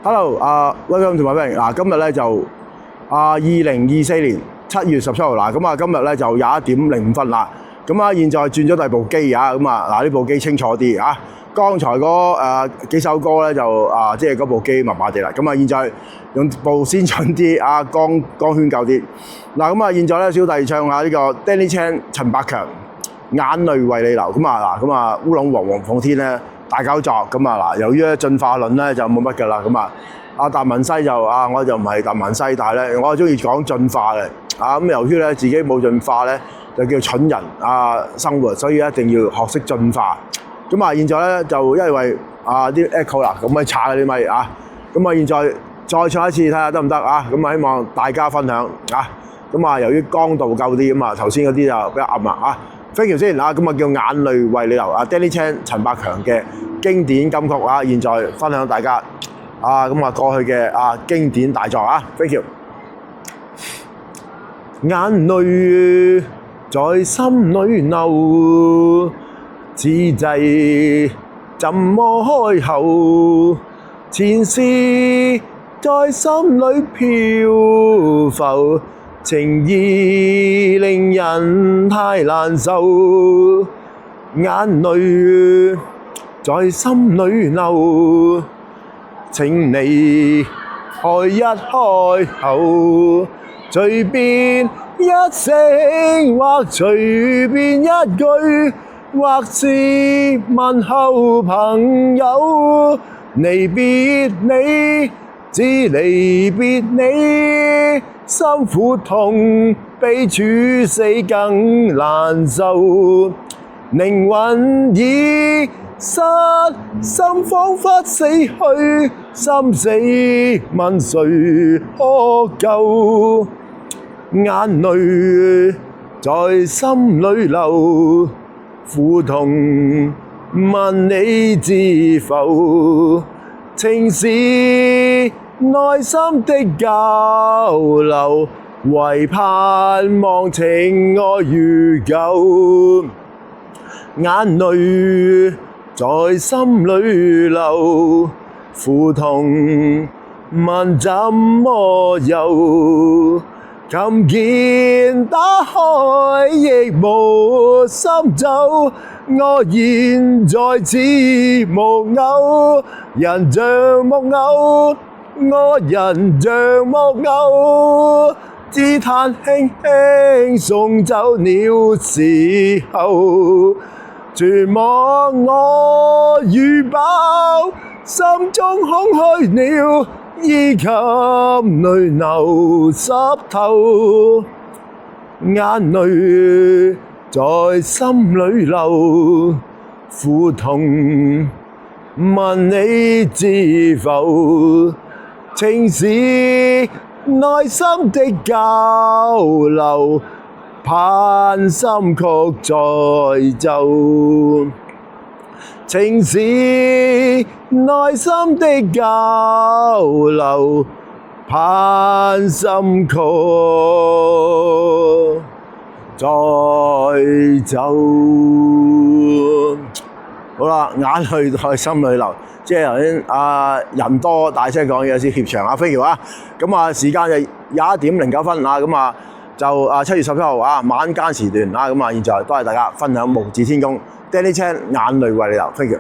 Hello，welcome to my bank。嗱，今日咧就2024年7月17號嗱，咁啊今日咧就21:05分啦。咁啊，現在轉咗第二部機啊，咁啊嗱呢部機清楚啲啊。剛才嗰幾首歌咧就即係嗰部機麻麻地啦。咁啊，現在用部先進啲啊，光圈夠啲。嗱，咁啊，現在咧小弟唱下呢個 Danny Chan 陳百強眼淚為你流。咁啊嗱，咁啊烏龍黃鳳天咧大搞作。咁啊嗱，由於咧進化論咧就冇乜㗎啦。咁啊達文西就我就唔係達文西，但係咧我係中意講進化嘅。咁由於咧自己冇進化咧，就叫蠢人生活，所以一定要學識進化。咁啊，現在咧就因為啲 echo 啦，咁咪差嗰啲咪啊。咁啊，現在再唱一次睇下得唔得啊？咁啊，希望大家分享啊。咁啊，由於光度夠啲咁啊，頭先嗰啲就比較暗啊。Thank you先啊，咁啊叫眼淚為你流Danny Chan 陳百強嘅經典金曲啊，現在分享大家咁啊過去嘅經典大作啊 ，Thank you。眼淚在心裏流，此際怎麼開口？前事在心裏漂浮，情意令人太難受。眼淚在心裏流，請你開一開口，隨便一聲或隨便一句，或是問候朋友。離別你，只離別你，心苦痛比處死更難受。靈魂已失，心彷彿死去，心死問誰可救？眼淚在心裏流，苦痛問你知否？情是內心的交流，唯盼望情愛如舊。眼淚在心裏流，苦痛問怎麼有？琴鍵打開亦無心奏，我現在似木偶，人像木偶，我人像木偶，只嘆輕輕送走了時候，絕望我如爆，心中空虛了。衣襟淚流濕透，眼淚在心裏流，苦痛問你知否？情是內心的交流，盼心曲再奏。情是內心的交流，盼心曲再奏。好啦，眼淚在心裏流，即係頭先人多大聲講嘢有啲怯場飛橋咁時間就21:09分咁就7月17號晚間時段咁現在多謝大家分享無字天公 Danny Chan 眼淚為你流，飛橋。